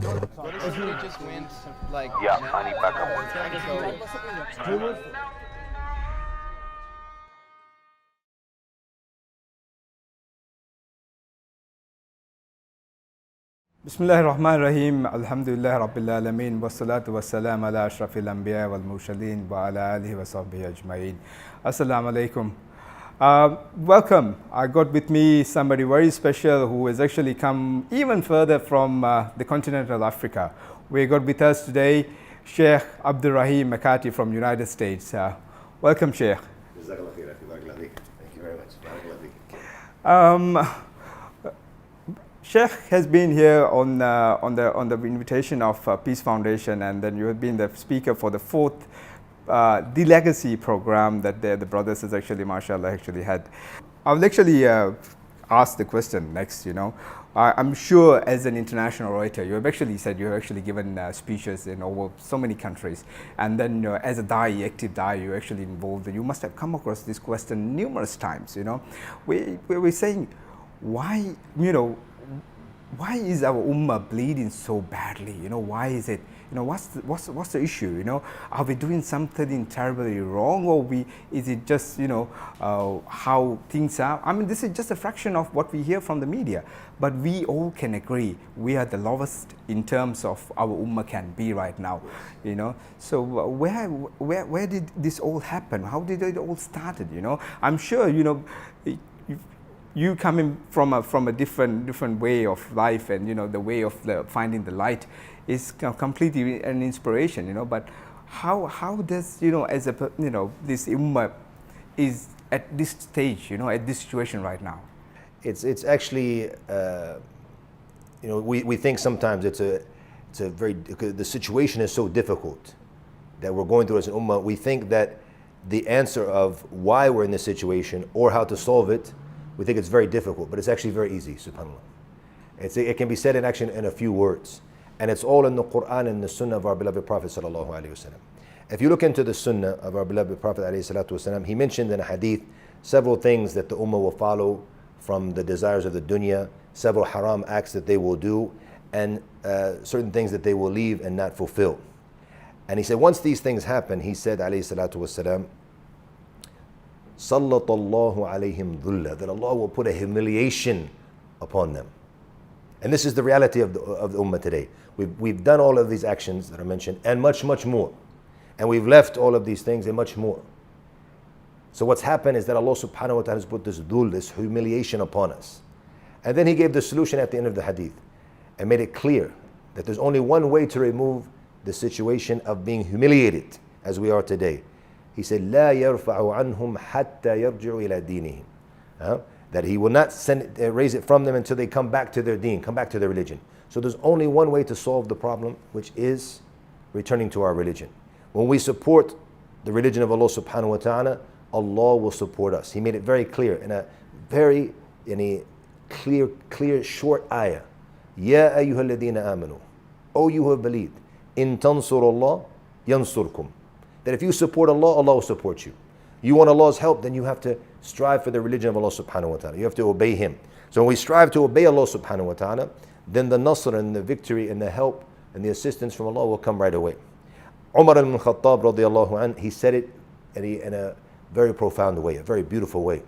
What if somebody just went like Yeah, now? I need backup. So, بسم الله الرحمن الرحيم الحمد لله رب العالمين والصلاة والسلام على أشرف الأنبياء والمرسلين وعلى آله وصحبه أجمعين. Assalamu alaikum. Welcome. I got with me somebody very special who has actually come even further from the continent of Africa. We got with us today Sheikh Abdur Raheem McCarthy from United States. Welcome, Sheikh. Thank you very much. Sheikh has been here on the invitation of Peace Foundation, and then you have been the speaker for the fourth The Legacy program that the brothers has actually, mashallah, actually had. I will actually ask the question next, I'm sure as an international writer, you have actually said you have actually given speeches in over so many countries. And then as a Da'i, active Da'i, you're actually involved. You must have come across this question numerous times, We're saying, why, why is our ummah bleeding so badly? Why is it? What's the issue? Are we doing something terribly wrong, or is it just how things are? I mean, this is just a fraction of what we hear from the media, but we all can agree we are the lowest in terms of our ummah can be right now. So where did this all happen? How did it all started? I'm sure you coming from a different way of life, and the way of finding the light is completely an inspiration, but how does as a this ummah is at this stage, at this situation right now? It's actually we think sometimes it's a very, the situation is so difficult that we're going through as an ummah. We think that the answer of why we're in this situation or how to solve it, we think it's very difficult, but it's actually very easy, subhanAllah. It can be said in action in a few words. And it's all in the Quran and the Sunnah of our beloved Prophet sallallahu alaihi wasallam. If you look into the Sunnah of our beloved Prophet alayhi salatu wasallam, he mentioned in a hadith several things that the Ummah will follow from the desires of the dunya, several haram acts that they will do, and certain things that they will leave and not fulfill. And he said, once these things happen, he said alayhi salatu wasallam, Sallallahu alayhim dhulla, that Allah will put a humiliation upon them. And this is the reality of the Ummah today. We've done all of these actions that are mentioned and much, much more. And we've left all of these things and much more. So what's happened is that Allah subhanahu wa ta'ala has put this dhul, this humiliation upon us. And then he gave the solution at the end of the hadith and made it clear that there's only one way to remove the situation of being humiliated as we are today. He said, لا يرفع عنهم حتى يرجعوا إلى دينهم. That he will not raise it from them until they come back to their deen, come back to their religion. So there's only one way to solve the problem, which is returning to our religion. When we support the religion of Allah subhanahu wa ta'ala, Allah will support us. He made it very clear in a clear, short ayah. Ya ayyuha alladhina amanu. O you who have believed. In tansurullah yansurkum. That if you support Allah, Allah will support you. You want Allah's help, then you have to strive for the religion of Allah subhanahu wa ta'ala. You have to obey Him. So when we strive to obey Allah subhanahu wa ta'ala, then the nasr and the victory and the help and the assistance from Allah will come right away. Umar ibn Khattab radiallahu anh, he said it in a very profound way, a very beautiful way.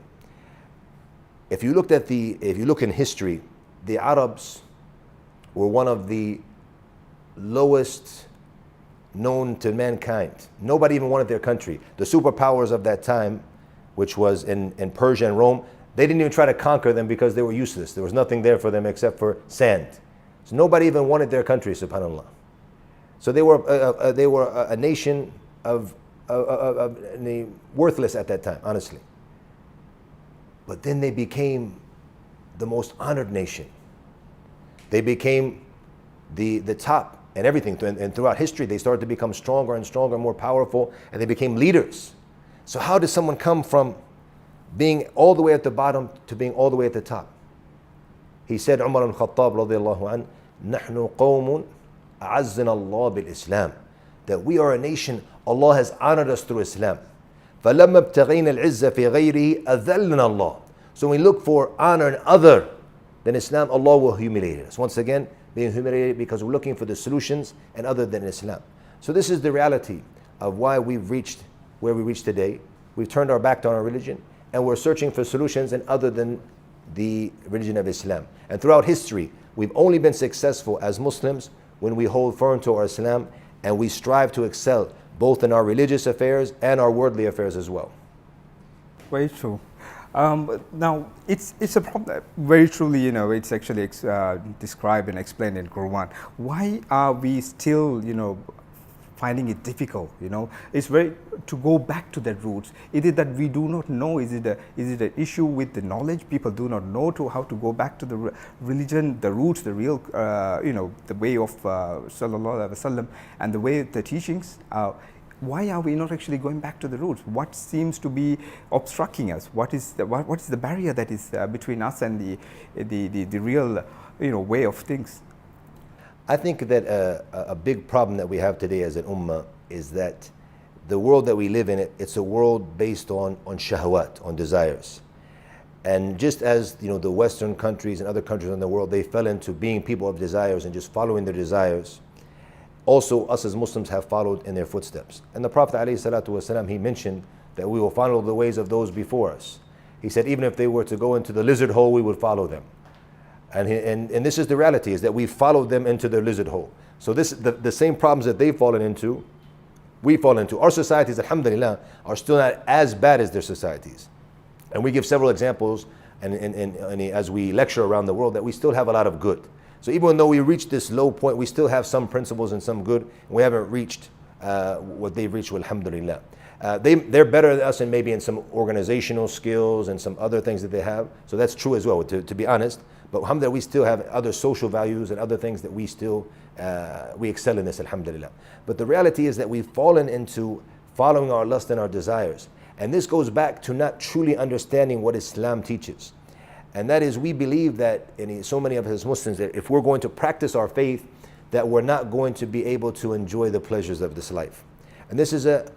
If you look in history, the Arabs were one of the lowest known to mankind. Nobody even wanted their country. The superpowers of that time, which was in Persia and Rome, they didn't even try to conquer them because they were useless. There was nothing there for them except for sand. So nobody even wanted their country, subhanAllah. So they were a nation of worthless at that time, honestly. But then they became the most honored nation. They became the top and everything. And throughout history, they started to become stronger and stronger, more powerful, and they became leaders. So how does someone come from being all the way at the bottom to being all the way at the top? He said, Umar ibn Khattab radiallahu anh, نحن قوم أعزنا الله بالإسلام. That we are a nation, Allah has honored us through Islam. فَلَمَّا ابْتَغَيْنَا الْعِزَّ فِي غَيْرِهِ أَذَلَّنَا اللَّهُ. So when we look for honor in other than Islam, Allah will humiliate us. Once again, being humiliated because we're looking for the solutions and other than Islam. So this is the reality of why we've reached where we reached today. We've turned our back on our religion and we're searching for solutions and other than the religion of Islam. And throughout history, we've only been successful as Muslims when we hold firm to our Islam and we strive to excel both in our religious affairs and our worldly affairs as well. Very true. Now, it's a problem. Very truly, it's actually described and explained in Quran. Why are we still, finding it difficult? It's very to go back to that roots. Is it that we do not know? Is it an issue with the knowledge? People do not know how to go back to the religion, the roots, the real, the way of Sallallahu Alaihi Wasallam and the way the teachings. Why are we not actually going back to the roots? What seems to be obstructing us? What is the barrier that is between us and the real way of things? I think that a big problem that we have today as an ummah is that the world that we live in, it's a world based on shahwat, on desires. And just as the Western countries and other countries in the world, they fell into being people of desires and just following their desires, also us as Muslims have followed in their footsteps. And the Prophet ﷺ, he mentioned that we will follow the ways of those before us. He said even if they were to go into the lizard hole, we would follow them. And this is the reality, is that we followed them into their lizard hole. So the same problems that they've fallen into, we fall into. Our societies, alhamdulillah, are still not as bad as their societies. And we give several examples and as we lecture around the world that we still have a lot of good. So even though we reached this low point, we still have some principles and some good, and we haven't reached what they've reached, alhamdulillah. They're better than us maybe in some organizational skills and some other things that they have. So that's true as well, to be honest. But alhamdulillah, we still have other social values and other things that we still, we excel in this, alhamdulillah. But the reality is that we've fallen into following our lust and our desires. And this goes back to not truly understanding what Islam teaches. And that is, we believe that, so many of us Muslims, that if we're going to practice our faith, that we're not going to be able to enjoy the pleasures of this life. And this is a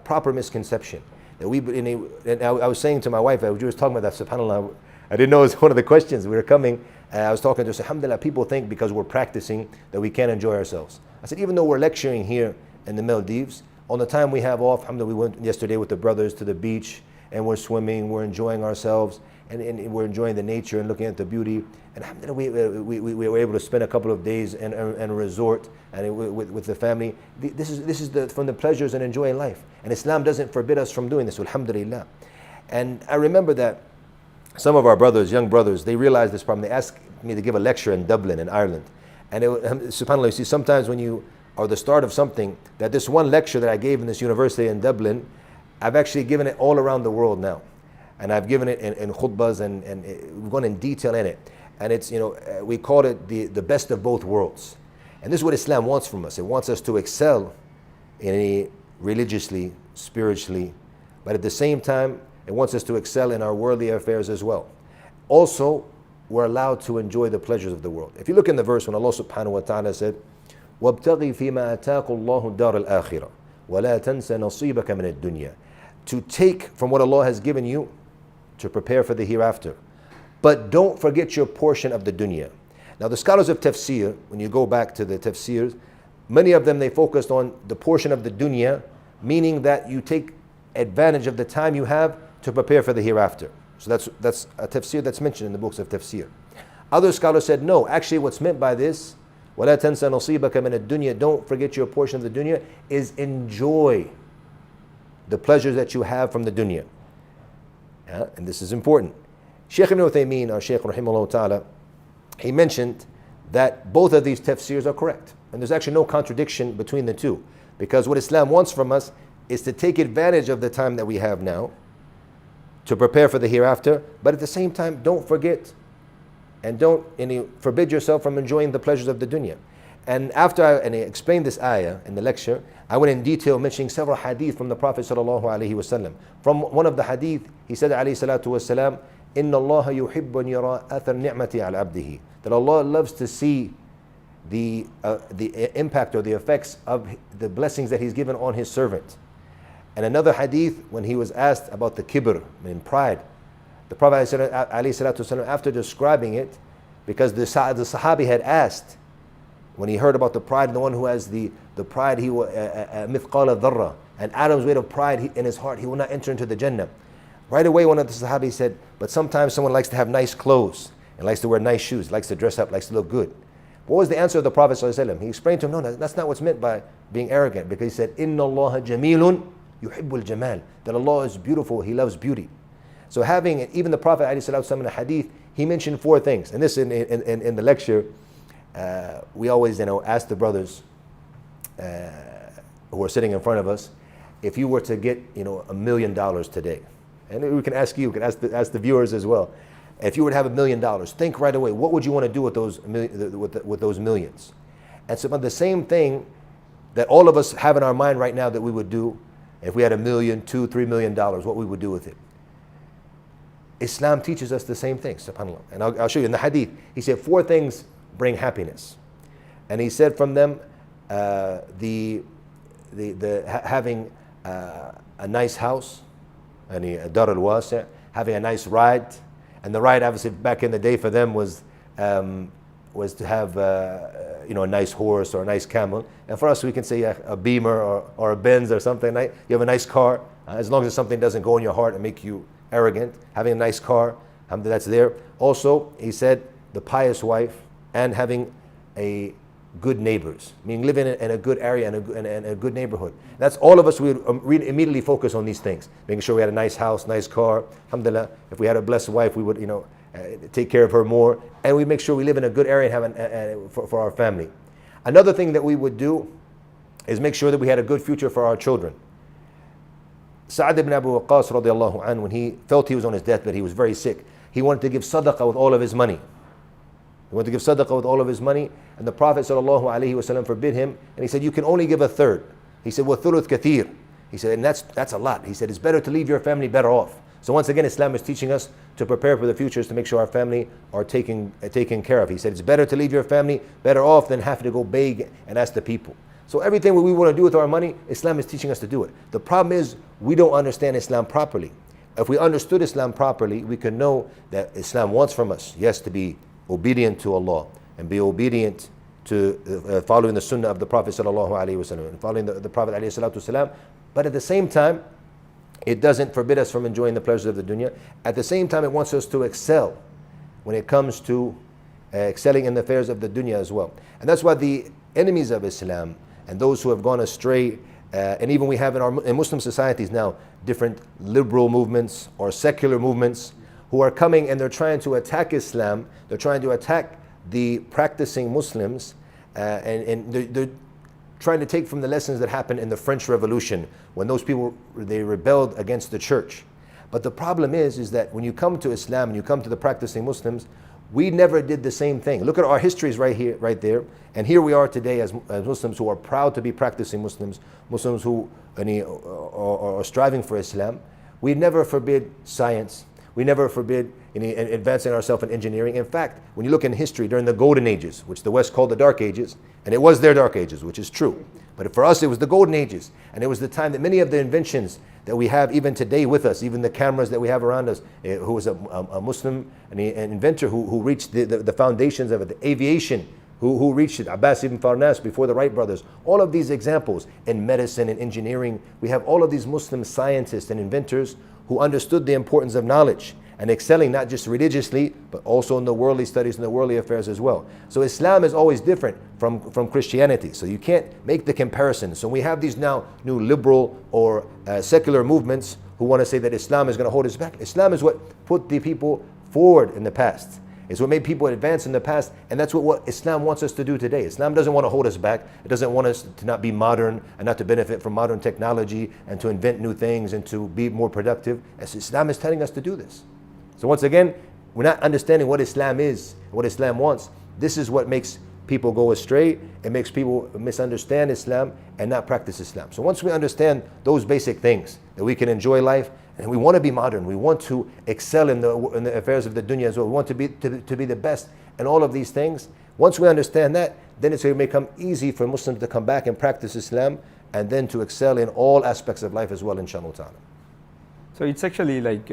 proper misconception. That and I was saying to my wife, I was talking about that, subhanAllah, I didn't know it was one of the questions. We were coming, I was talking to her, alhamdulillah, people think because we're practicing that we can't enjoy ourselves. I said, even though we're lecturing here in the Maldives, on the time we have off, alhamdulillah, we went yesterday with the brothers to the beach, and we're swimming, we're enjoying ourselves, and we're enjoying the nature and looking at the beauty. And alhamdulillah, we were able to spend a couple of days in a resort and with the family. This is from the pleasures and enjoying life. And Islam doesn't forbid us from doing this, alhamdulillah. And I remember that some of our brothers, young brothers, they realized this problem. They asked me to give a lecture in Dublin, in Ireland. And subhanAllah, you see, sometimes when you are the start of something, that this one lecture that I gave in this university in Dublin, I've actually given it all around the world now. And I've given it in khutbahs and we've gone in detail in it. And it's, we call it the best of both worlds. And this is what Islam wants from us. It wants us to excel religiously, spiritually, but at the same time, it wants us to excel in our worldly affairs as well. Also, we're allowed to enjoy the pleasures of the world. If you look in the verse when Allah subhanahu wa ta'ala said, وَابْتَغِي فِي مَا أَتَاكُ اللَّهُ الدَّارَ الْآخِرَةِ وَلَا تَنْسَ نَصِيبَكَ مِنَ الدُّنْيَا. To take from what Allah has given you, to prepare for the hereafter. But don't forget your portion of the dunya. Now the scholars of tafsir, when you go back to the tafsirs, many of them, they focused on the portion of the dunya, meaning that you take advantage of the time you have to prepare for the hereafter. So that's a tafsir that's mentioned in the books of tafsir. Other scholars said, no, actually what's meant by this, وَلَا تَنْسَ نَصِيبَكَ مِنَ الدُّنْيَا, don't forget your portion of the dunya, is enjoy the pleasures that you have from the dunya. And this is important. Sheikh Ibn Uthaymeen, our Sheikh Rahimahullah Ta'ala, he mentioned that both of these tafsirs are correct. And there's actually no contradiction between the two. Because what Islam wants from us is to take advantage of the time that we have now, to prepare for the hereafter, but at the same time, don't forget and don't forbid yourself from enjoying the pleasures of the dunya. And after I explained this ayah in the lecture, I went in detail mentioning several hadith from the Prophet sallallahu alaihi wasallam. From one of the hadith, he said alayhi salatu wasalam, إِنَّ اللَّهَ يُحِبُّ أَنْ يَرَى أَثَرْ نِعْمَةِ عَلَى عَبْدِهِ. That Allah loves to see the impact or the effects of the blessings that He's given on His servant. And another hadith, when he was asked about the kibr, pride, the Prophet ﷺ, after describing it, because the Sahabi had asked, when he heard about the pride, and the one who has the pride, he will mithqala dharra, an atom's weight of pride in his heart, he will not enter into the Jannah. Right away, one of the Sahabi said, but sometimes someone likes to have nice clothes and likes to wear nice shoes, likes to dress up, likes to look good. What was the answer of the Prophet ﷺ? He explained to him, no, that's not what's meant by being arrogant, because he said, Inna Allah jamilun yuhibbul jamal, that Allah is beautiful, He loves beauty. So having, even the Prophet ﷺ in a hadith, he mentioned 4 things. And this in the lecture, we always ask the brothers who are sitting in front of us, if you were to get $1 million today, and we can ask you, we can ask the viewers as well, if you were to have $1 million, think right away, what would you want to do with those millions? And so the same thing that all of us have in our mind right now that we would do if we had $1 million, $2, $3 million, what we would do with it. Islam teaches us the same thing, subhanAllah. And I'll show you in the hadith. He said 4 things bring happiness. And he said from them, having a nice house, a dar al-wasi', having a nice ride. And the ride, obviously, back in the day for them was to have a nice horse or a nice camel. And for us, we can say a Beamer or a Benz or something. You have a nice car, as long as something doesn't go in your heart and make you arrogant. Having a nice car, that's there. Also, he said the pious wife and having a good neighbors, meaning living in a good area and a good neighborhood. That's all of us. We would immediately focus on these things, making sure we had a nice house, nice car. Alhamdulillah, if we had a blessed wife, we would take care of her more, and we make sure we live in a good area and have for our family. Another thing that we would do is make sure that we had a good future for our children. Sa'ad ibn Abu Waqqas radiallahu anhu, when he felt he was on his deathbed, he was very sick, he wanted to give sadaqah with all of his money. He wanted to give sadaqah with all of his money, and the Prophet ﷺ forbid him, and he said, you can only give a third. He said, وَثُلُثْ كَثِيرٌ. He said, and that's a lot. He said, it's better to leave your family better off. So once again, Islam is teaching us to prepare for the future, is to make sure our family are taken care of. He said, it's better to leave your family better off than have to go beg and ask the people. So everything we want to do with our money, Islam is teaching us to do it. The problem is, we don't understand Islam properly. If we understood Islam properly, we could know that Islam wants from us, yes, to be obedient to Allah and be obedient to following the sunnah of the Prophet ﷺ and following the Prophet ﷺ. But at the same time, it doesn't forbid us from enjoying the pleasures of the dunya. At the same time, it wants us to excel when it comes to excelling in the affairs of the dunya as well. And that's why the enemies of Islam and those who have gone astray, and even we have in Muslim societies now different liberal movements or secular movements who are coming and they're trying to attack Islam, they're trying to attack the practicing Muslims, and they're trying to take from the lessons that happened in the French Revolution when those people, they rebelled against the church. But the problem is that when you come to Islam and you come to the practicing Muslims, we never did the same thing. Look at our histories right here, right there. And here we are today as Muslims who are proud to be practicing Muslims, Muslims who are striving for Islam. We never forbid science. We never forbid advancing ourselves in engineering. In fact, when you look in history during the Golden Ages, which the West called the Dark Ages, and it was their Dark Ages, which is true. But for us, it was the Golden Ages. And it was the time that many of the inventions that we have even today with us, even the cameras that we have around us, who was a Muslim, an inventor who reached the foundations of it, the aviation, who reached it, Abbas ibn Farnas before the Wright brothers. All of these examples in medicine and engineering, we have all of these Muslim scientists and inventors who understood the importance of knowledge and excelling not just religiously, but also in the worldly studies and the worldly affairs as well. So Islam is always different from Christianity. So you can't make the comparison. So we have these now new liberal or secular movements who want to say that Islam is going to hold us back. Islam is what put the people forward in the past. It's what made people advance in the past, and that's what Islam wants us to do today. Islam doesn't want to hold us back. It doesn't want us to not be modern and not to benefit from modern technology and to invent new things and to be more productive. As Islam is telling us to do this. So once again, we're not understanding what Islam is, what Islam wants. This is what makes people go astray. It makes people misunderstand Islam and not practice Islam. So once we understand those basic things, that we can enjoy life, and we want to be modern, we want to excel in the affairs of the dunya as well, we want to be the best in all of these things. Once we understand that, then it's going to become easy for Muslims to come back and practice Islam, and then to excel in all aspects of life as well, inshallah ta'ala. So it's actually like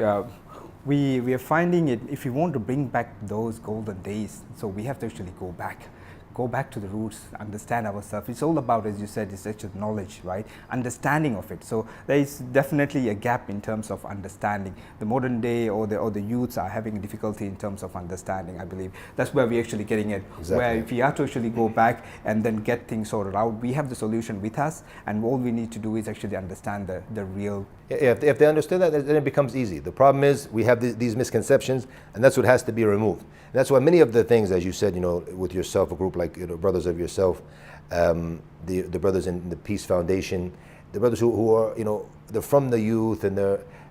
we are finding it, if we want to bring back those golden days, so we have to actually go back go back to the roots, understand ourselves. It's all about, as you said, it's actually knowledge, right? Understanding of it. So there is definitely a gap in terms of understanding. The modern day or the youths are having difficulty in terms of understanding, I believe. That's where we're actually getting it. Exactly. Where if we have to actually go back and then get things sorted out, we have the solution with us, and all we need to do is actually understand the real. Yeah, if they understand that, then it becomes easy. The problem is we have these misconceptions, and that's what has to be removed. And that's why many of the things, as you said, with yourself, a group like brothers of yourself, the brothers in the Peace Foundation, the brothers who are they're from the youth, and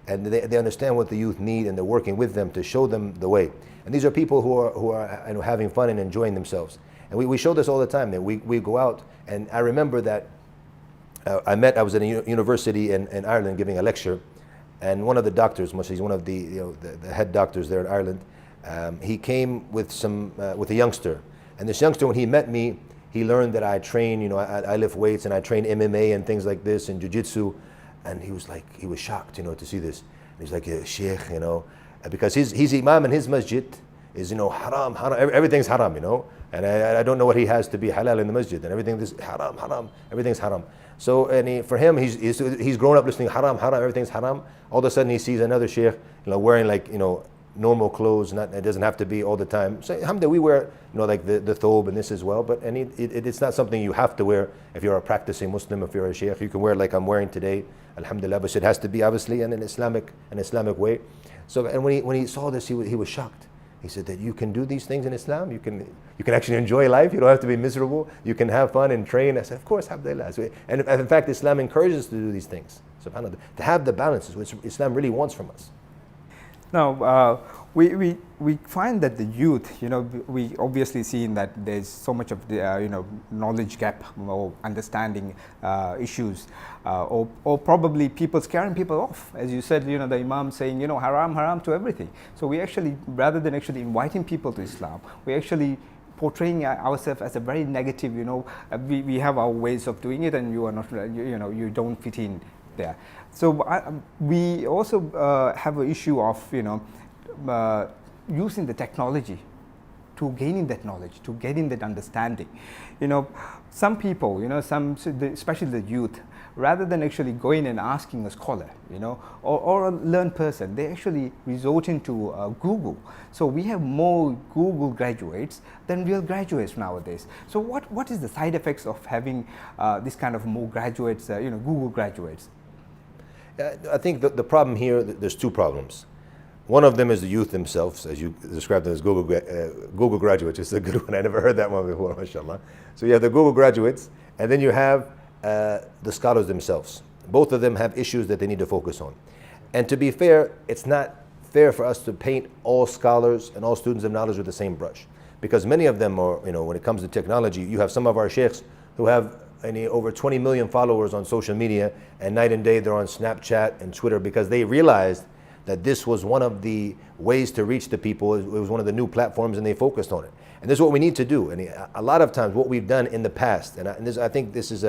they understand what the youth need, and they're working with them to show them the way. And these are people who are having fun and enjoying themselves. And we show this all the time. That we go out, and I remember that. I was at a university in Ireland giving a lecture, and one of the doctors, he's one of the head doctors there in Ireland, he came with a youngster, and this youngster, when he met me, he learned that I train, I lift weights and I train MMA and things like this and jiu-jitsu, and he was shocked, to see this. And he's like, yeah, Sheikh, because his imam in his masjid is haram, everything's haram, and I don't know what he has to be halal in the masjid, and everything is haram, everything's haram. So, for him, he's grown up listening haram, everything's haram. All of a sudden he sees another sheikh, wearing normal clothes. It doesn't have to be all the time. So, alhamdulillah, we wear, like the thobe and this as well. But it's not something you have to wear if you're a practicing Muslim. If you're a sheikh, you can wear like I'm wearing today, alhamdulillah. But it has to be obviously in an Islamic way. So, and when he saw this, he was shocked. He said that you can do these things in Islam. You can actually enjoy life. You don't have to be miserable. You can have fun and train. I said, of course, alhamdulillah. And in fact, Islam encourages us to do these things. SubhanAllah. To have the balances, which Islam really wants from us. Now, we find that the youth, we obviously seen that there's so much of the knowledge gap or understanding issues, or probably people scaring people off, as you said, the imam saying haram to everything. So we actually, rather than actually inviting people to Islam, we actually portraying ourselves as a very negative. We have our ways of doing it, and you are not, you don't fit in there. So we also have an issue of using the technology to gaining that knowledge, to getting that understanding. Some people, especially the youth, rather than actually going and asking a scholar, or a learned person, they actually resort into Google. So we have more Google graduates than real graduates nowadays. So what is the side effects of having this kind of more graduates, Google graduates? I think the problem here, there's two problems. One of them is the youth themselves, as you described them as Google graduates. It's a good one. I never heard that one before, mashallah. So you have the Google graduates, and then you have the scholars themselves. Both of them have issues that they need to focus on. And to be fair, it's not fair for us to paint all scholars and all students of knowledge with the same brush. Because many of them are, when it comes to technology, you have some of our sheikhs who have over 20 million followers on social media, and night and day they're on Snapchat and Twitter because they realized that this was one of the ways to reach the people. It was one of the new platforms, and they focused on it. And this is what we need to do. And a lot of times what we've done in the past, I think this is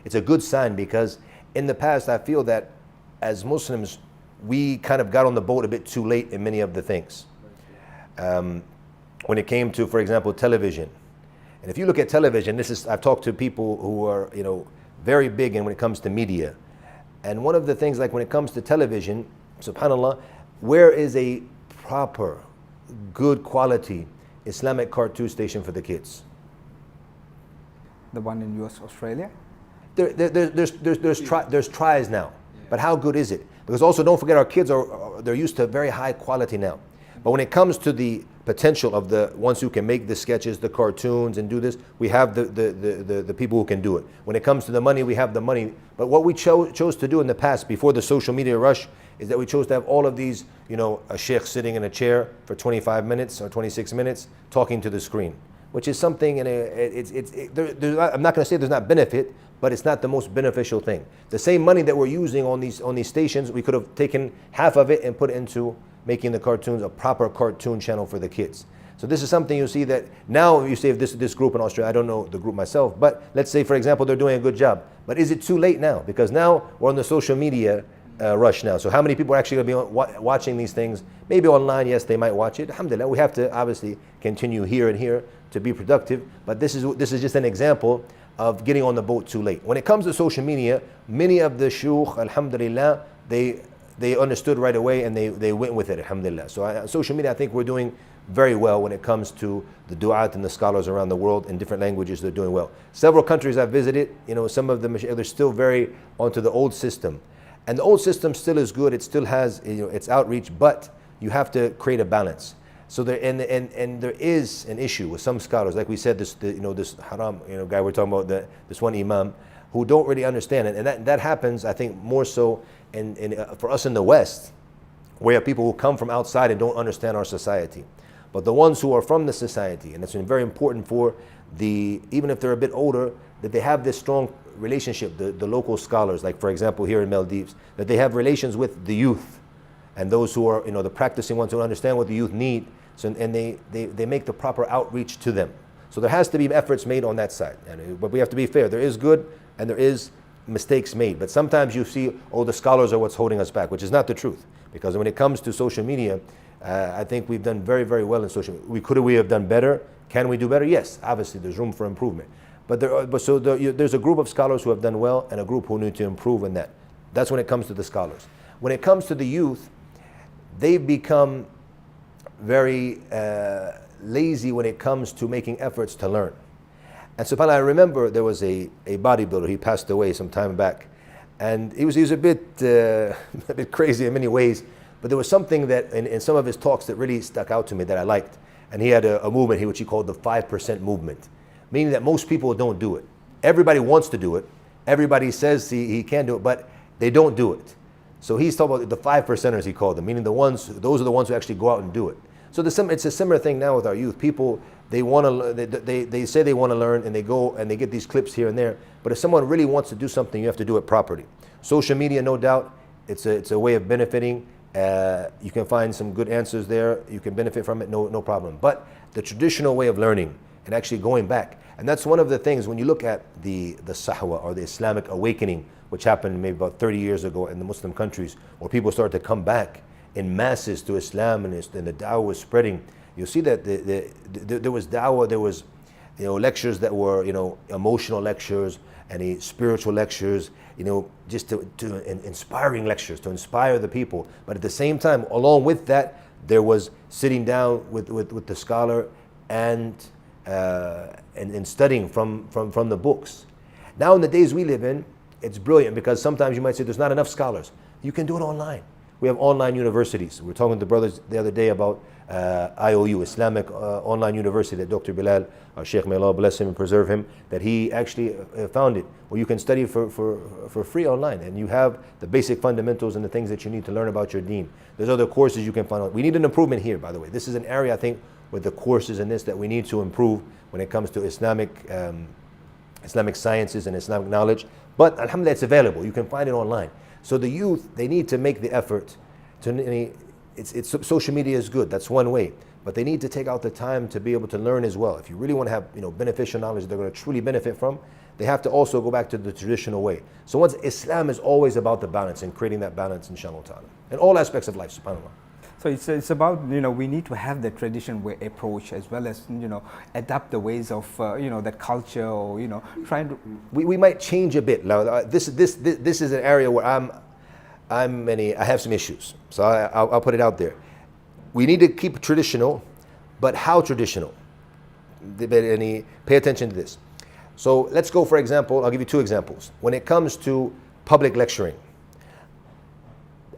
it's a good sign, because in the past I feel that as Muslims we kind of got on the boat a bit too late in many of the things. When it came to, for example, television. And if you look at television, I've talked to people who are very big in when it comes to media. And one of the things, like when it comes to television, subhanAllah, where is a proper, good quality Islamic cartoon station for the kids? The one in US, Australia? There's tries now, but how good is it? Because also don't forget, our kids they're used to very high quality now. But when it comes to the potential of the ones who can make the sketches, the cartoons, and do this, we have the people who can do it. When it comes to the money, we have the money. But what we chose to do in the past, before the social media rush, is that we chose to have all of these, a sheikh sitting in a chair for 25 minutes or 26 minutes talking to the screen, which is something, and I'm not going to say there's not benefit, but it's not the most beneficial thing. The same money that we're using on these stations, we could have taken half of it and put it into making the cartoons a proper cartoon channel for the kids. So this is something you see that now you say, if this group in Australia, I don't know the group myself, but let's say, for example, they're doing a good job. But is it too late now? Because now we're on the social media rush now. So how many people are actually going to be watching these things? Maybe online, yes, they might watch it. Alhamdulillah, we have to obviously continue here and here to be productive. But this is just an example of getting on the boat too late. When it comes to social media, many of the shuyukh, alhamdulillah, they understood right away and they went with it, alhamdulillah. So social media, I think we're doing very well when it comes to the du'at and the scholars around the world in different languages. They're doing well. Several countries I've visited, some of them, they're still very onto the old system. And the old system still is good. It still has its outreach, but you have to create a balance. So there and there is an issue with some scholars, like we said, this haram guy we're talking about, this one imam, who don't really understand it, and that happens, I think, more so for us in the West, where people who come from outside and don't understand our society. But the ones who are from the society, and it's very important for even if they're a bit older, that they have this strong relationship, the local scholars, like for example here in Maldives, that they have relations with the youth and those who are the practicing ones who understand what the youth need. So, and they make the proper outreach to them. So there has to be efforts made on that side. But we have to be fair. There is good and there is mistakes made. But sometimes you see, the scholars are what's holding us back, which is not the truth. Because when it comes to social media, I think we've done very, very well in social media. Could we have done better? Can we do better? Yes, obviously there's room for improvement. But there's a group of scholars who have done well and a group who need to improve in that. That's when it comes to the scholars. When it comes to the youth, they've become very lazy when it comes to making efforts to learn. And subhanAllah, I remember there was a bodybuilder. He passed away some time back, and he was a bit crazy in many ways. But there was something that in some of his talks that really stuck out to me that I liked. And he had a movement which he called the 5% movement, meaning that most people don't do it. Everybody wants to do it. Everybody says he can do it, but they don't do it. So he's talking about the 5%ers, he called them, meaning those are the ones who actually go out and do it. So it's a similar thing now with our youth. People, they say they want to learn, and they go and they get these clips here and there. But if someone really wants to do something, you have to do it properly. Social media, no doubt, it's a way of benefiting. You can find some good answers there. You can benefit from it, no problem. But the traditional way of learning and actually going back, and that's one of the things when you look at the Sahwa or the Islamic awakening, which happened maybe about 30 years ago in the Muslim countries, where people started to come back in masses to Islam and the da'wah was spreading. You'll see that there was da'wah, there was lectures that were emotional lectures and spiritual lectures, just to inspiring lectures to inspire the people. But at the same time, along with that, there was sitting down with the scholar and studying from the books. Now in the days we live in, it's brilliant because sometimes you might say there's not enough scholars. You can do it online. We have online universities. We were talking to the brothers the other day about IOU, Islamic Online University, that Dr. Bilal, our Sheikh, may Allah bless him and preserve him, that he actually founded, where you can study for free online, and you have the basic fundamentals and the things that you need to learn about your deen. There's other courses you can find out. We need an improvement here, by the way. This is an area, I think, with the courses in this that we need to improve when it comes to Islamic sciences and Islamic knowledge. But alhamdulillah, it's available. You can find it online. So the youth, they need to make the effort to, social media is good, that's one way, but they need to take out the time to be able to learn as well. If you really want to have beneficial knowledge they're going to truly benefit from, they have to also go back to the traditional way. So once Islam is always about the balance and creating that balance, inshallah ta'ala, in all aspects of life, subhanAllah. So it's about, we need to have the tradition way approach as well as, adapt the ways of, that culture, or, trying to... We might change a bit. Now, this is an area where I have some issues. So I'll put it out there. We need to keep traditional, but how traditional? Pay attention to this. So let's go, for example, I'll give you two examples. When it comes to public lecturing,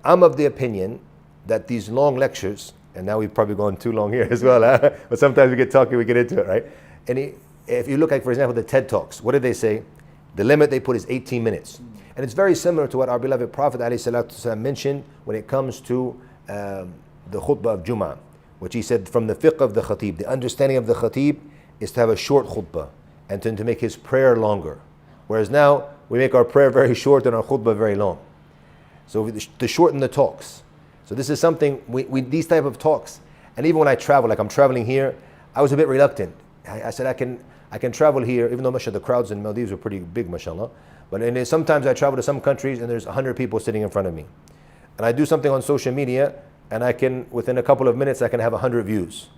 I'm of the opinion that these long lectures, and now we've probably gone too long here as well, but sometimes we get talking, we get into it, right? And if you look at, for example, the TED Talks, what do they say? The limit they put is 18 minutes. And it's very similar to what our beloved Prophet ﷺ mentioned when it comes to the khutbah of Jum'ah, which he said from the fiqh of the khatib, the understanding of the khatib is to have a short khutbah and to make his prayer longer. Whereas now, we make our prayer very short and our khutbah very long. So to shorten the talks. So this is something, these type of talks, and even when I travel, like I'm traveling here, I was a bit reluctant. I said I can travel here, even though mashallah, the crowds in Maldives are pretty big, mashallah. But sometimes I travel to some countries and there's 100 people sitting in front of me. And I do something on social media and within a couple of minutes, I can have 100 views.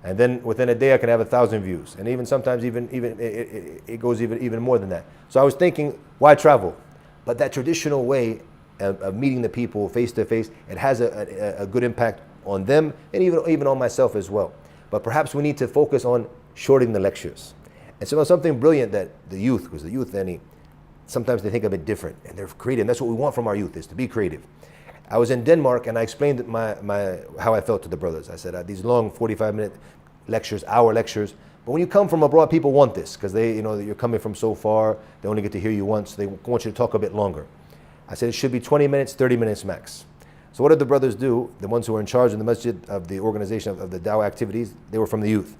And then within a day I can have 1,000 views. And even sometimes it goes even more than that. So I was thinking, why travel? But that traditional way of meeting the people face to face, it has a good impact on them and even on myself as well. But perhaps we need to focus on shortening the lectures. And so something brilliant that the youth, because the youth, sometimes they think of it different and they're creative. And that's what we want from our youth, is to be creative. I was in Denmark and I explained how I felt to the brothers. I said, these long 45-minute lectures, hour lectures, but when you come from abroad, people want this because you're coming from so far, they only get to hear you once, they want you to talk a bit longer. I said it should be 20 minutes, 30 minutes max. So what did the brothers do? The ones who were in charge in the masjid of the organization of the dawah activities, they were from the youth.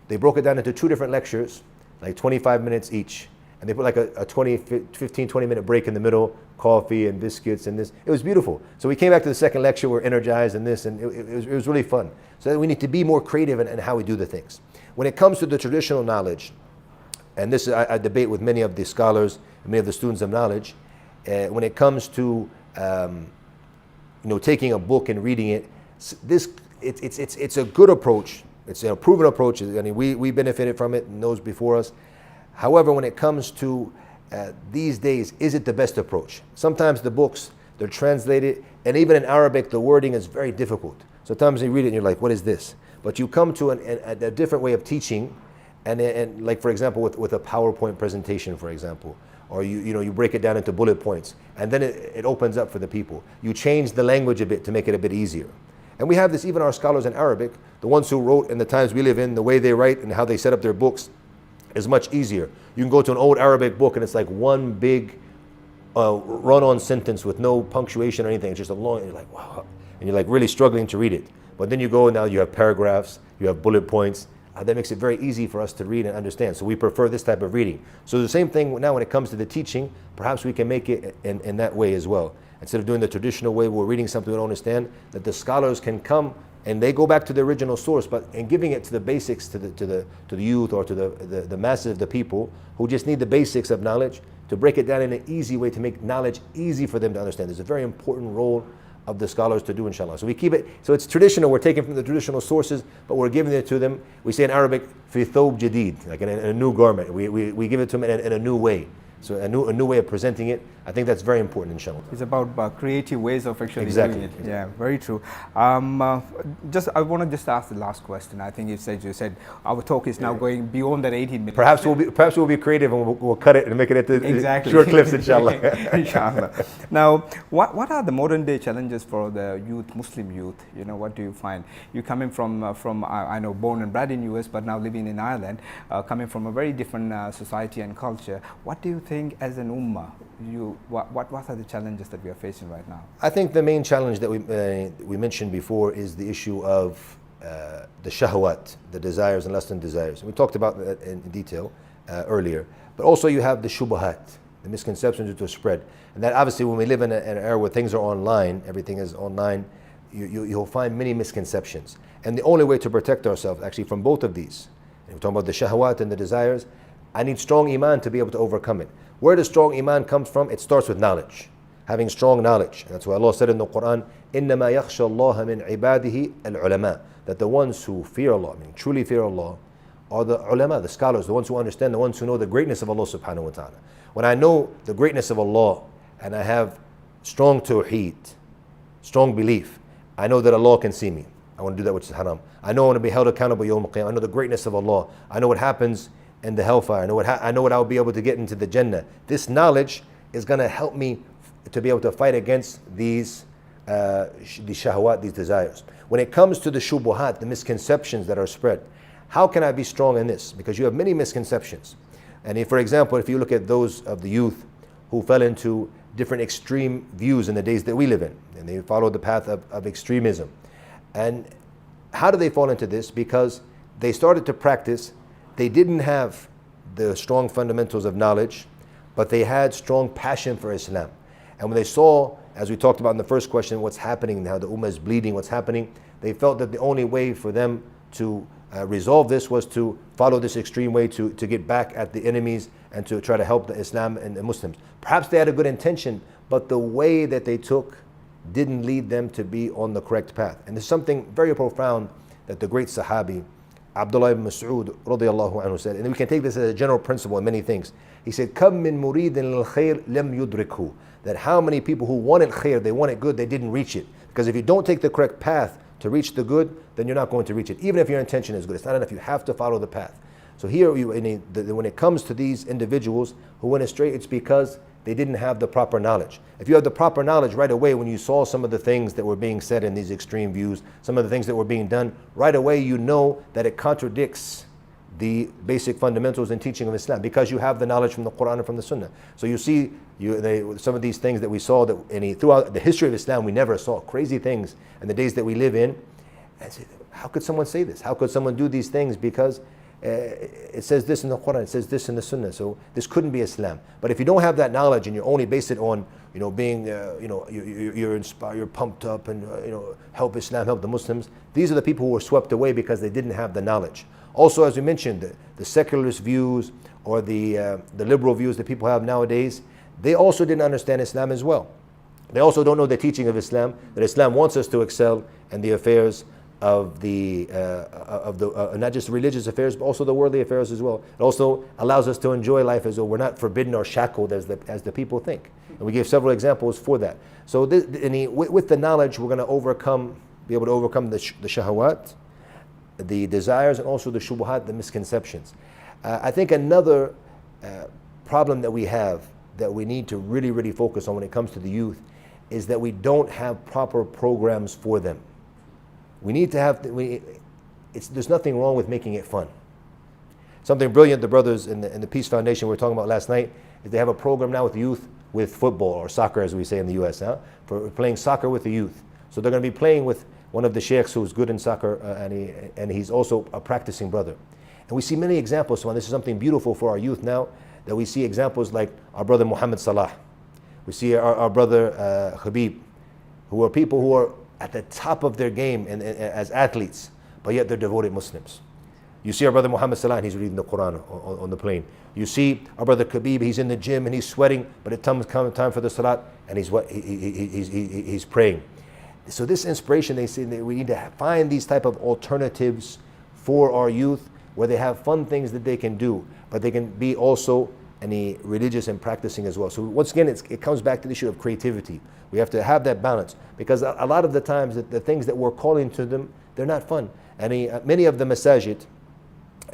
They broke it down into 2 different lectures, like 25 minutes each. And they put like a 15, 20 minute break in the middle, coffee and biscuits and this. It was beautiful. So we came back to the second lecture, we're energized and this, and it was really fun. So we need to be more creative in how we do the things. When it comes to the traditional knowledge, and this I debate with many of the scholars, many of the students of knowledge, when it comes to taking a book and reading it, it's a good approach. It's a proven approach. I mean, we benefited from it and those before us. However, when it comes to these days, is it the best approach? Sometimes the books, they're translated, and even in Arabic, the wording is very difficult. Sometimes you read it and you're like, what is this? But you come to a different way of teaching, and like, for example, with a PowerPoint presentation, for example, or you break it down into bullet points, and then it opens up for the people. You change the language a bit to make it a bit easier. And we have this, even our scholars in Arabic, the ones who wrote in the times we live in, the way they write and how they set up their books is much easier. You can go to an old Arabic book and it's like one big run-on sentence with no punctuation or anything. It's just a long, and you're like, wow. And you're like really struggling to read it. But then you go, now you have paragraphs, you have bullet points. That makes it very easy for us to read and understand. So we prefer this type of reading. So the same thing now when it comes to the teaching, perhaps we can make it in that way as well. Instead of doing the traditional way, we're reading something we don't understand, that the scholars can come and they go back to the original source, but in giving it to the basics, to the youth or to the masses of the people who just need the basics of knowledge, to break it down in an easy way to make knowledge easy for them to understand. There's a very important role of the scholars to do, inshallah. So we keep it, so it's traditional, we're taking from the traditional sources, but we're giving it to them. We say in Arabic, fi thawb jadid, like in a new garment. We give it to them in a new way. So a new way of presenting it. I think that's very important, inshallah. It's about creative ways of actually Exactly. doing it. Yeah, very true. I want to just ask the last question. I think you said our talk is now going beyond that 18 minutes. Perhaps we'll be creative and we'll cut it and make it into short clips, inshallah. Inshallah. Now, what are the modern day challenges for the youth, Muslim youth? What do you find? You coming from I know, born and bred in US, but now living in Ireland, coming from a very different society and culture. What do you think as an ummah, what are the challenges that we are facing right now? I think the main challenge that we mentioned before is the issue of the shahwat, the desires and lust and desires. We talked about that in detail earlier. But also you have the shubuhat, the misconceptions that are spread. And that obviously when we live in an era where things are online, everything is online, you'll find many misconceptions. And the only way to protect ourselves actually from both of these, and we're talking about the shahwat and the desires, I need strong iman to be able to overcome it. Where does strong iman comes from? It starts with knowledge. Having strong knowledge. And that's why Allah said in the Quran, إِنَّمَا يَخْشَى اللَّهَ مِنْ عِبَادِهِ الْعُلَمَاء. That the ones who fear Allah, meaning truly fear Allah, are the ulama, the scholars, the ones who understand, the ones who know the greatness of Allah subhanahu wa ta'ala. When I know the greatness of Allah and I have strong tawheed, strong belief, I know that Allah can see me. I want to do that which is haram. I know I want to be held accountable yawm al-qiyamah. I know the greatness of Allah. I know what happens in the hellfire. I know what I'll be able to get into the Jannah. This knowledge is going to help me to be able to fight against these shahwat, these desires. When it comes to the shubuhat, the misconceptions that are spread, how can I be strong in this? Because you have many misconceptions. And for example, if you look at those of the youth who fell into different extreme views in the days that we live in, and they followed the path of extremism. And how do they fall into this? Because they started to practice. They didn't have the strong fundamentals of knowledge, but they had strong passion for Islam. And when they saw, as we talked about in the first question, what's happening, how the ummah is bleeding, what's happening, they felt that the only way for them to resolve this was to follow this extreme way to get back at the enemies and to try to help the Islam and the Muslims. Perhaps they had a good intention, but the way that they took didn't lead them to be on the correct path. And there's something very profound that the great Sahabi, Abdullah ibn Mas'ud radiallahu anhu said, and we can take this as a general principle in many things. He said, "Kam min muridin lil khair lam yudrikhu." That how many people who wanted khair, they wanted good, they didn't reach it. Because if you don't take the correct path to reach the good, then you're not going to reach it. Even if your intention is good, it's not enough. You have to follow the path. So here, when it comes to these individuals who went astray, it's because they didn't have the proper knowledge. If you have the proper knowledge right away, when you saw some of the things that were being said in these extreme views, some of the things that were being done, right away you know that it contradicts the basic fundamentals and teaching of Islam, because you have the knowledge from the Quran and from the Sunnah. So you see some of these things that we saw that throughout the history of Islam, we never saw crazy things in the days that we live in. And say, how could someone say this? How could someone do these things? Because it says this in the Quran, it says this in the Sunnah. So this couldn't be Islam. But if you don't have that knowledge and you only base it on, being, you're inspired, you're pumped up, and help Islam, help the Muslims. These are the people who were swept away because they didn't have the knowledge. Also, as we mentioned, the secularist views or the liberal views that people have nowadays, they also didn't understand Islam as well. They also don't know the teaching of Islam, that Islam wants us to excel in the affairs of the not just religious affairs, but also the worldly affairs as well. It also allows us to enjoy life as well. We're not forbidden or shackled as the people think. And we gave several examples for that. So with the knowledge, we're going to be able to overcome the shahawat, the desires, and also the shubuhat, the misconceptions. I think another problem that we have that we need to really, really focus on when it comes to the youth is that we don't have proper programs for them. We need to have, there's nothing wrong with making it fun. Something brilliant the brothers in the Peace Foundation we were talking about last night is they have a program now with the youth with football, or soccer as we say in the US, for playing soccer with the youth. So they're going to be playing with one of the sheikhs who's good in soccer, and he's also a practicing brother. And we see many examples, so this is something beautiful for our youth now, that we see examples like our brother Muhammad Salah. We see our brother Habib, who are people who are at the top of their game as athletes, but yet they're devoted Muslims. You see our brother Muhammad Salah, and he's reading the Quran on the plane. You see our brother Khabib, he's in the gym and he's sweating, but it comes time for the salat, and he's praying. So this inspiration, they say that we need to find these type of alternatives for our youth, where they have fun things that they can do, but they can be also any religious and practicing as well. So once again, it comes back to the issue of creativity. We have to have that balance, because a lot of the times the things that we're calling to them, they're not fun. And many of the masajid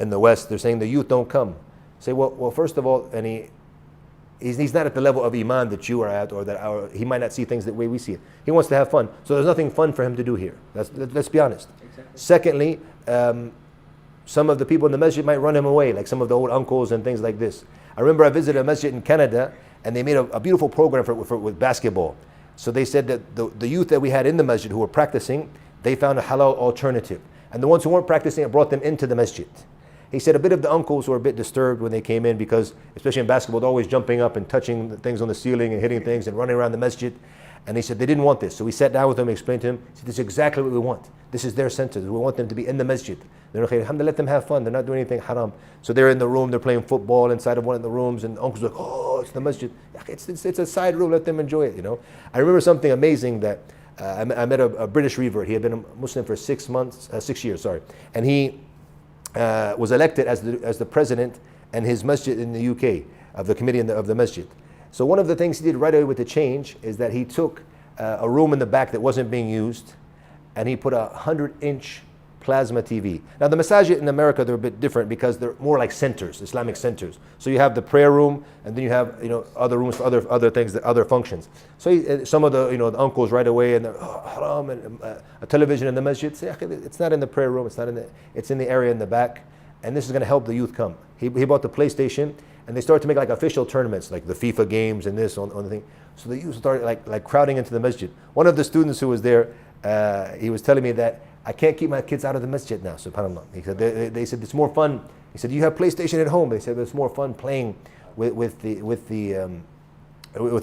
in the West, they're saying the youth don't come. Say, well, first of all, he's not at the level of iman that you are at, or he might not see things the way we see it. He wants to have fun, so there's nothing fun for him to do here. Let's be honest. Exactly. Secondly, some of the people in the masjid might run him away, like some of the old uncles and things like this. I remember I visited a masjid in Canada, and they made a beautiful program with basketball. So they said that the youth that we had in the masjid who were practicing, they found a halal alternative. And the ones who weren't practicing, it brought them into the masjid. He said a bit of the uncles were a bit disturbed when they came in, because especially in basketball, they're always jumping up and touching the things on the ceiling and hitting things and running around the masjid. And he said they didn't want this. So we sat down with them and explained to him, he said, this is exactly what we want. This is their center. We want them to be in the masjid. They're okay. Alhamdulillah, let them have fun. They're not doing anything haram. So they're in the room, they're playing football inside of one of the rooms, and the uncle's like, oh, it's the masjid. It's a side room, let them enjoy it, I remember something amazing that I met a British revert. He had been a Muslim for 6 years, and he was elected as the president and his masjid in the UK, of the committee of the masjid. So one of the things he did right away with the change is that he took a room in the back that wasn't being used, and he put a 100-inch plasma TV. Now the masajid in America, they're a bit different because they're more like centers, Islamic centers. So you have the prayer room, and then you have other rooms for other things, other functions. So some of the uncles right away, and haram, and a television in the masjid, say, it's not in the prayer room, it's in the area in the back, and this is going to help the youth come. He bought the PlayStation, and they started to make like official tournaments, like the FIFA games and this on the thing. So the youth started like crowding into the masjid. One of the students who was there, he was telling me that I can't keep my kids out of the masjid now, subhanAllah. He said, they said it's more fun. He said, you have PlayStation at home. They said it's more fun playing with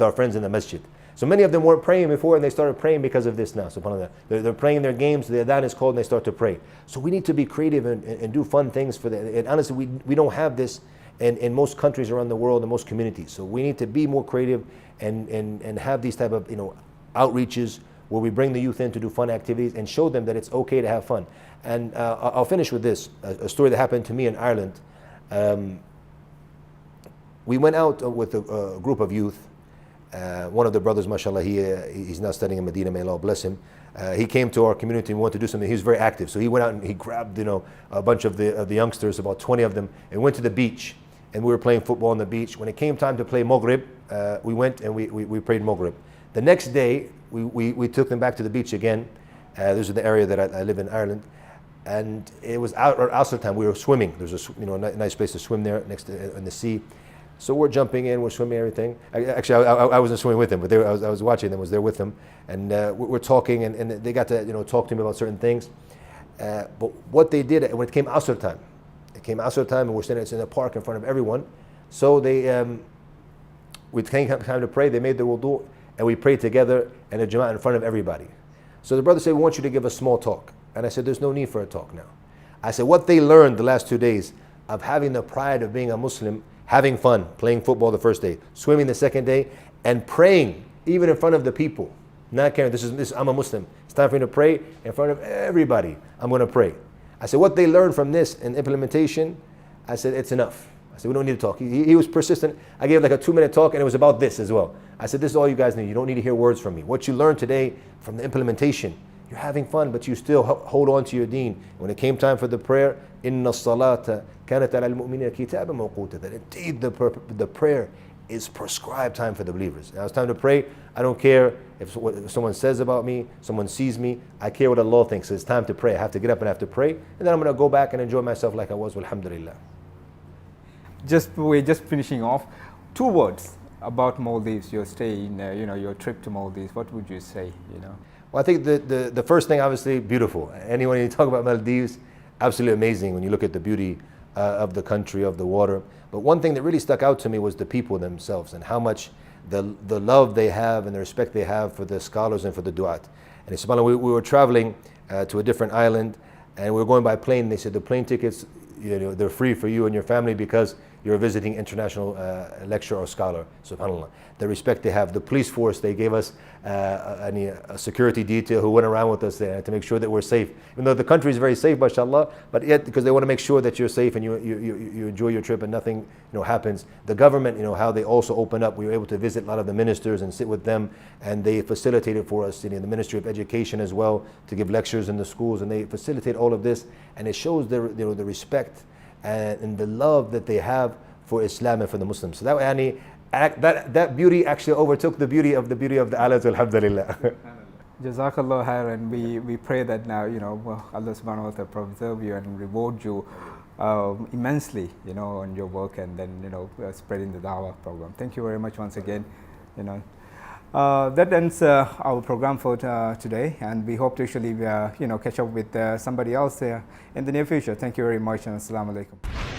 our friends in the masjid. So many of them weren't praying before, and they started praying because of this now, subhanAllah. They're playing their games, the adhan is called, and they start to pray. So we need to be creative and do fun things for them. And honestly, we don't have this in most countries around the world, in most communities. So we need to be more creative and have these type of outreaches where we bring the youth in to do fun activities and show them that it's okay to have fun. And I'll finish with this, a story that happened to me in Ireland. We went out with a group of youth. One of the brothers, mashallah, he's now studying in Medina, may Allah bless him. He came to our community and wanted to do something. He was very active, so he went out and he grabbed, a bunch of the youngsters, about 20 of them, and went to the beach. And we were playing football on the beach. When it came time to play Maghrib, we went and we prayed Maghrib. The next day, we took them back to the beach again. This is the area that I live in, Ireland. And it was Asr time. We were swimming. There's a nice place to swim there next to in the sea. So we're jumping in, we're swimming, everything. Actually, I wasn't swimming with them, but I was watching them, was there with them. And we're talking, and they got to talk to me about certain things. But what they did, when it came Asr time, and we're standing in the park in front of everyone. So we came time to pray, they made the wudu, and we prayed together in a jama'ah in front of everybody. So the brother said, we want you to give a small talk. And I said, there's no need for a talk now. I said, what they learned the last 2 days of having the pride of being a Muslim, having fun, playing football the first day, swimming the second day, and praying even in front of the people. Not caring, I'm a Muslim. It's time for me to pray in front of everybody. I'm going to pray. I said, what they learned from this in implementation, I said, it's enough. I said, we don't need to talk. He was persistent. I gave like a 2-minute talk, and it was about this as well. I said, this is all you guys need. You don't need to hear words from me. What you learned today from the implementation, you're having fun, but you still hold on to your deen. When it came time for the prayer, إِنَّ الصَّلَاةَ كَانَتْ عَلَى الْمُؤْمِنِينَ كِتَابًا مَوْقُوتًا, that indeed the prayer is prescribed time for the believers. Now it's time to pray. I don't care if someone says about me, someone sees me. I care what Allah thinks. It's time to pray. I have to get up and I have to pray, and then I'm going to go back and enjoy myself like I was. Alhamdulillah. We're just finishing off. 2 words about Maldives, your stay in, your trip to Maldives. What would you say? Well, I think the first thing, obviously, beautiful. Anyone you talk about Maldives, absolutely amazing when you look at the beauty of the country, of the water. But one thing that really stuck out to me was the people themselves and how much the love they have and the respect they have for the scholars and for the du'at. And subhanAllah, we were traveling to a different island, and we were going by plane. And they said the plane tickets, they're free for you and your family because you're visiting international lecturer or scholar. SubhanAllah. The respect they have. The police force, they gave us a security detail who went around with us there to make sure that we're safe. Even though the country is very safe, mashallah, but yet because they want to make sure that you're safe and you enjoy your trip and nothing happens. The government, how they also open up. We were able to visit a lot of the ministers and sit with them, and they facilitated for us, the Ministry of Education as well, to give lectures in the schools, and they facilitate all of this, and it shows the respect and the love that they have for Islam and for the Muslims. So that beauty actually overtook the beauty of the islands, alhamdulillah. Jazakallah khair, and we pray that now, Allah subhanahu wa ta'ala preserve you and reward you immensely, on your work, and then, spreading the dawah program. Thank you very much once again. That ends our program for today, and we hope to actually, catch up with somebody else in the near future. Thank you very much, and assalamu alaikum.